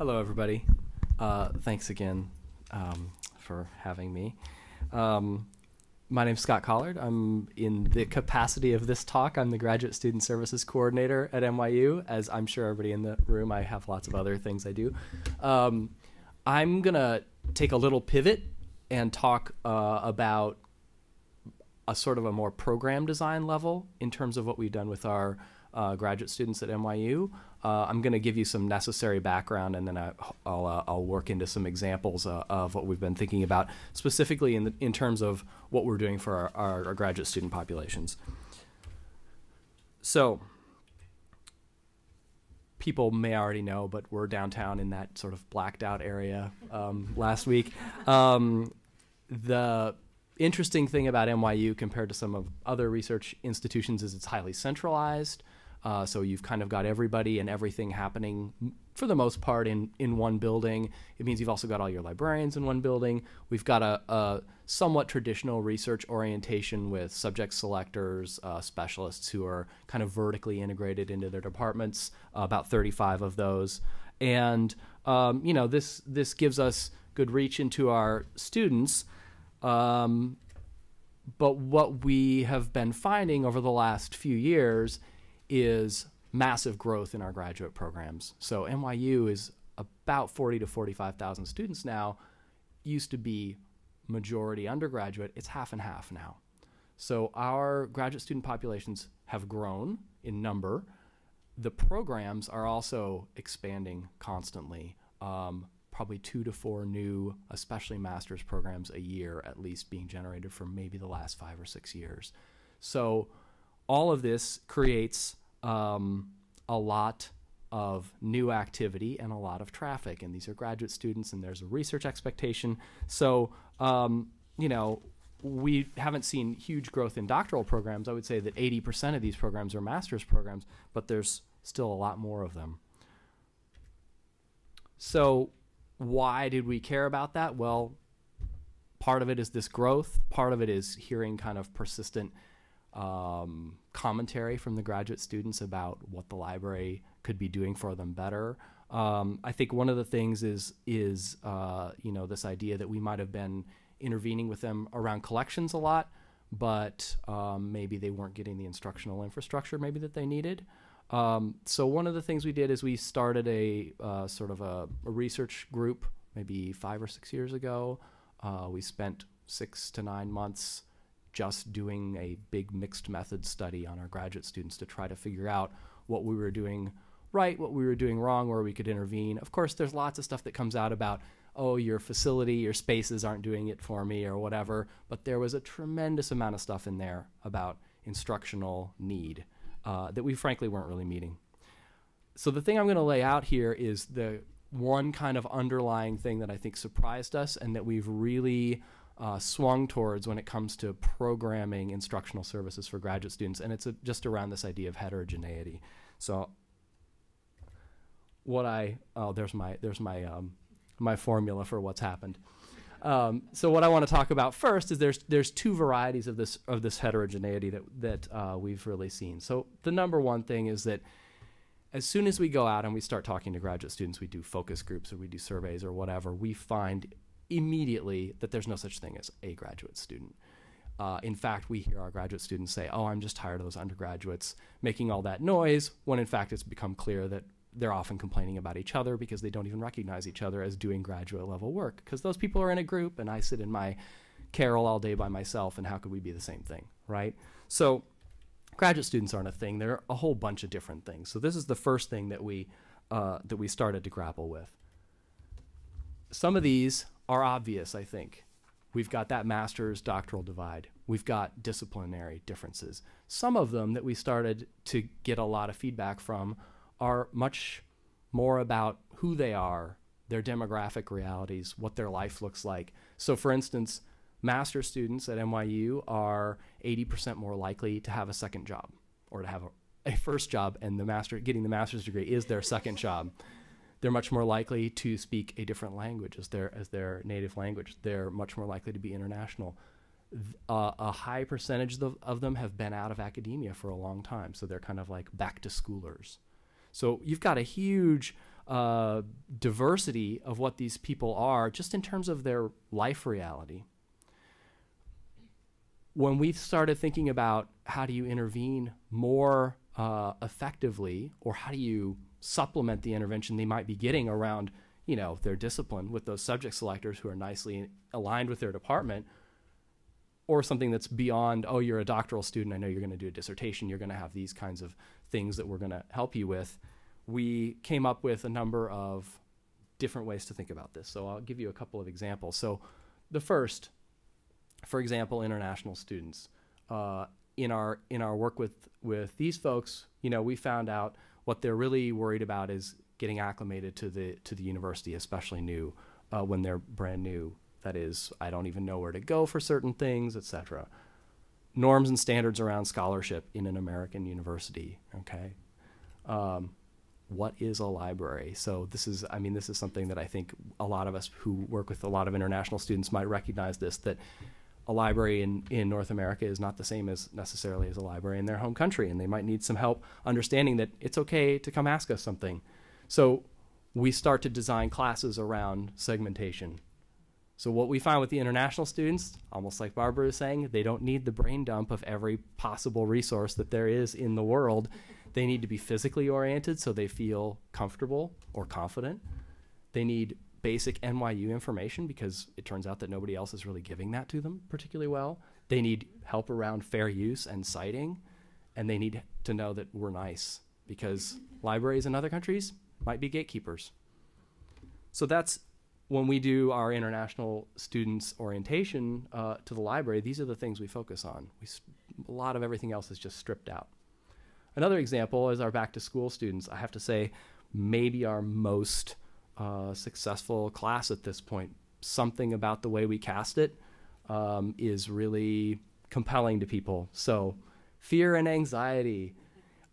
Hello, everybody. Thanks again for having me. My name's Scott Collard. I'm in the capacity of this talk. I'm the Graduate Student Services Coordinator at NYU. As I'm sure everybody in the room, I have lots of other things I do. I'm going to take a little pivot and talk about a sort of a more program design level in terms of what we've done with our graduate students at NYU. I'm going to give you some necessary background, and then I'll work into some examples of what we've been thinking about, specifically in terms of what we're doing for our graduate student populations. So people may already know, but we're downtown in that sort of blacked out area last week. The interesting thing about NYU compared to some of other research institutions is it's highly centralized. So you've kind of got everybody and everything happening, for the most part, in one building. It means you've also got all your librarians in one building. We've got a somewhat traditional research orientation with subject selectors, specialists who are kind of vertically integrated into their departments, about 35 of those. And this gives us good reach into our students. But what we have been finding over the last few years is massive growth in our graduate programs. So NYU is about 40 to 45,000 students now. Used to be majority undergraduate. It's half and half now. So our graduate student populations have grown in number. The programs are also expanding constantly. Probably 2 to 4 new, especially master's programs a year at least being generated for maybe the last 5 or 6 years. So all of this creates a lot of new activity and a lot of traffic, and these are graduate students, and there's a research expectation. So, we haven't seen huge growth in doctoral programs. I would say that 80% of these programs are master's programs, but there's still a lot more of them. So why did we care about that? Well, part of it is this growth. Part of it is hearing kind of persistent commentary from the graduate students about what the library could be doing for them better. I think one of the things is this idea that we might have been intervening with them around collections a lot, but maybe they weren't getting the instructional infrastructure maybe that they needed. So one of the things we did is we started a sort of a research group maybe 5 or 6 years ago. We spent 6 to 9 months just doing a big mixed method study on our graduate students to try to figure out what we were doing right, what we were doing wrong, where we could intervene. Of course, there's lots of stuff that comes out about, oh, your facility, your spaces aren't doing it for me or whatever, but there was a tremendous amount of stuff in there about instructional need that we frankly weren't really meeting. So the thing I'm going to lay out here is the one kind of underlying thing that I think surprised us and that we've really swung towards when it comes to programming instructional services for graduate students, and it's just around this idea of heterogeneity. So there's my formula for what's happened. So what I want to talk about first is there's 2 varieties of this heterogeneity that we've really seen. So the number one thing is that as soon as we go out and we start talking to graduate students, we do focus groups or we do surveys or whatever, we find immediately that there's no such thing as a graduate student. In fact, we hear our graduate students say, oh, I'm just tired of those undergraduates making all that noise, when in fact it's become clear that they're often complaining about each other because they don't even recognize each other as doing graduate level work, because those people are in a group and I sit in my carrel all day by myself, and how could we be the same thing, right? So graduate students aren't a thing. They're a whole bunch of different things. So this is the first thing that we started to grapple with. Some of these are obvious, I think. We've got that master's doctoral divide. We've got disciplinary differences. Some of them that we started to get a lot of feedback from are much more about who they are, their demographic realities, what their life looks like. So for instance, master's students at NYU are 80% more likely to have a second job, or to have a first job, and getting the master's degree is their second job. They're much more likely to speak a different language as their native language. They're much more likely to be international. A high percentage of them have been out of academia for a long time, so they're kind of like back to schoolers. So you've got a huge diversity of what these people are just in terms of their life reality. When we started thinking about how do you intervene more effectively, or how do you supplement the intervention they might be getting around, you know, their discipline with those subject selectors who are nicely aligned with their department, or something that's beyond, oh, you're a doctoral student, I know you're going to do a dissertation, you're going to have these kinds of things that we're going to help you with, we came up with a number of different ways to think about this. So I'll give you a couple of examples. So the first, for example, international students. In our work with these folks, you know, we found out what they're really worried about is getting acclimated to the university, especially new, when they're brand new. That is, I don't even know where to go for certain things, etc. Norms and standards around scholarship in an American university. Okay, what is a library? So this is something that I think a lot of us who work with a lot of international students might recognize this, that a library in North America is not the same as necessarily as a library in their home country, and they might need some help understanding that it's okay to come ask us something. So we start to design classes around segmentation. So what we find with the international students, almost like Barbara was saying, they don't need the brain dump of every possible resource that there is in the world. They need to be physically oriented so they feel comfortable or confident. They need basic NYU information because it turns out that nobody else is really giving that to them particularly well. They need help around fair use and citing, and they need to know that we're nice because libraries in other countries might be gatekeepers. So that's when we do our international students orientation to the library, these are the things we focus on. A lot of everything else is just stripped out. Another example is our back to school students. I have to say maybe our most successful class at this point. Something about the way we cast it is really compelling to people. So fear and anxiety.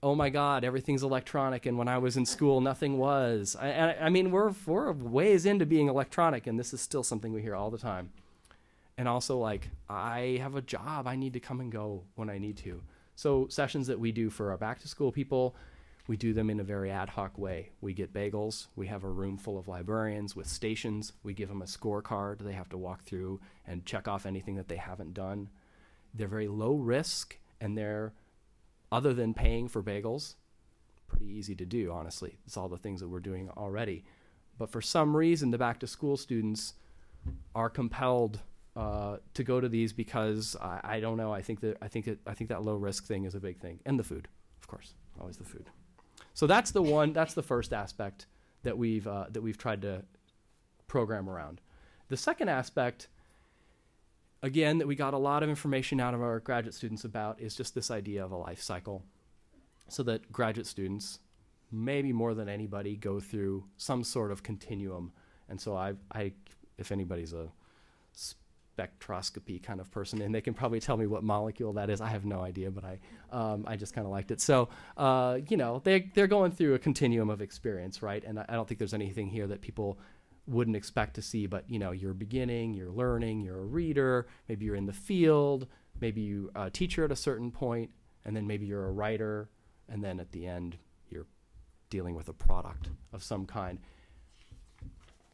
Oh my God, everything's electronic, and when I was in school, nothing was. I mean, we're ways into being electronic, and this is still something we hear all the time. And also, like, I have a job. I need to come and go when I need to. So sessions that we do for our back-to-school people, we do them in a very ad hoc way. We get bagels. We have a room full of librarians with stations. We give them a scorecard they have to walk through and check off anything that they haven't done. They're very low risk, and they're, other than paying for bagels, pretty easy to do, honestly. It's all the things that we're doing already. But for some reason, the back-to-school students are compelled to go to these because I don't know. I think that low risk thing is a big thing, and the food, of course, always the food. So that's the first aspect that we've tried to program around. The second aspect, again, that we got a lot of information out of our graduate students about is just this idea of a life cycle, so that graduate students, maybe more than anybody, go through some sort of continuum. And so I if anybody's a spectroscopy kind of person, and they can probably tell me what molecule that is. I have no idea, but I just kind of liked it. So, you know, they're going through a continuum of experience, right? And I don't think there's anything here that people wouldn't expect to see, but, you know, you're beginning, you're learning, you're a reader, maybe you're in the field, maybe you're a teacher at a certain point, and then maybe you're a writer, and then at the end, you're dealing with a product of some kind.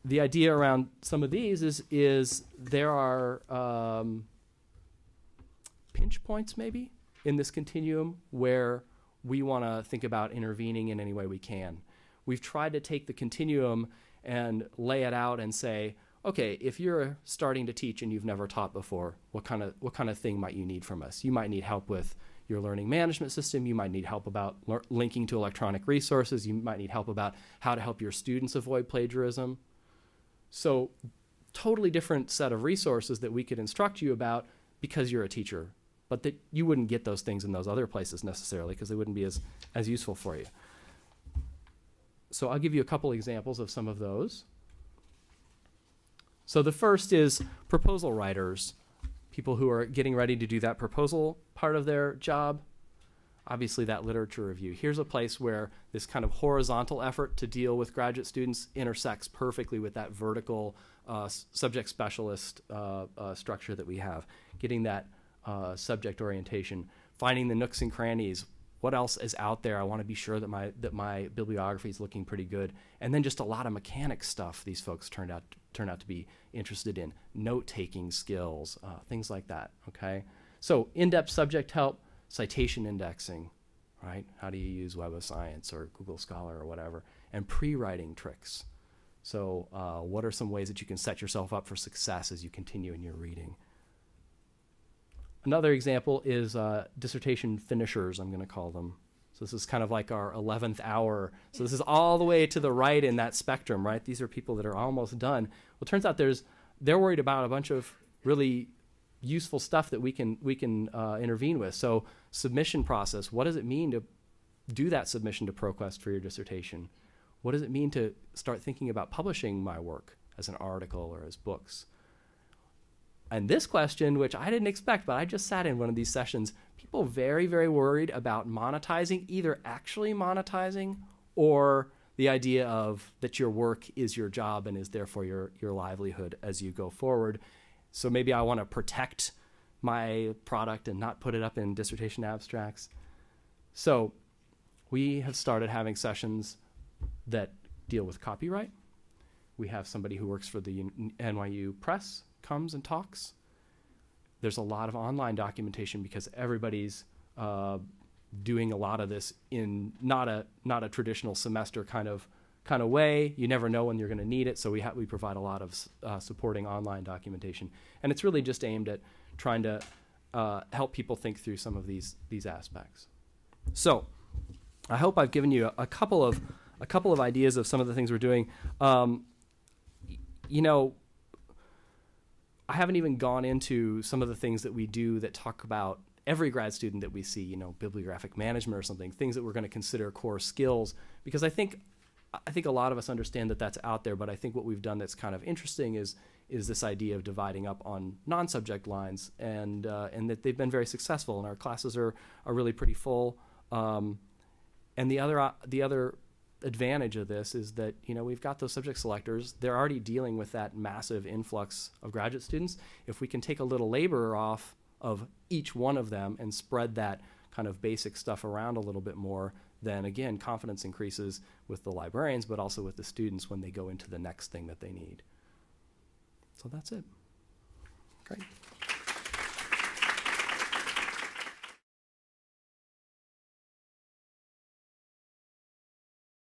The idea around some of these is there are pinch points maybe in this continuum where we want to think about intervening in any way we can. We've tried to take the continuum and lay it out and say, okay, if you're starting to teach and you've never taught before, what kind of thing might you need from us? You might need help with your learning management system. You might need help about linking to electronic resources. You might need help about how to help your students avoid plagiarism. So totally different set of resources that we could instruct you about because you're a teacher, but that you wouldn't get those things in those other places necessarily because they wouldn't be as useful for you. So I'll give you a couple examples of some of those. So the first is proposal writers, people who are getting ready to do that proposal part of their job. Obviously, that literature review. Here's a place where this kind of horizontal effort to deal with graduate students intersects perfectly with that vertical subject specialist structure that we have. Getting that subject orientation, finding the nooks and crannies. what else is out there? I want to be sure that my bibliography is looking pretty good. And then just a lot of mechanics stuff these folks turned out to be interested in. Note-taking skills, things like that, okay? So in-depth subject help, citation indexing, right? How do you use Web of Science or Google Scholar or whatever? And pre-writing tricks. So what are some ways that you can set yourself up for success as you continue in your reading? Another example is dissertation finishers, I'm going to call them. So this is kind of like our 11th hour. So this is all the way to the right in that spectrum, right? These are people that are almost done. Well, it turns out they're worried about a bunch of really useful stuff that we can intervene with. So submission process, what does it mean to do that submission to ProQuest for your dissertation? What does it mean to start thinking about publishing my work as an article or as books? And this question, which I didn't expect, but I just sat in one of these sessions, people very, very worried about monetizing, either actually monetizing or the idea of that your work is your job and is therefore your livelihood as you go forward. So maybe I want to protect my product and not put it up in dissertation abstracts. So we have started having sessions that deal with copyright. We have somebody who works for the NYU Press comes and talks. There's a lot of online documentation because everybody's doing a lot of this in not a traditional semester kind of way. You never know when you're going to need it, so we provide a lot of supporting online documentation, and it's really just aimed at trying to help people think through some of these aspects. So I hope I've given you a couple of ideas of some of the things we're doing. You know, I haven't even gone into some of the things that we do that talk about every grad student that we see, you know, bibliographic management or something, things that we're going to consider core skills, because I think a lot of us understand that that's out there, but I think what we've done that's kind of interesting is this idea of dividing up on non-subject lines, and that they've been very successful, and our classes are really pretty full. And the other advantage of this is that, you know, we've got those subject selectors. They're already dealing with that massive influx of graduate students. If we can take a little labor off of each one of them and spread that kind of basic stuff around a little bit more, then again, confidence increases with the librarians, but also with the students when they go into the next thing that they need. So that's it. Great.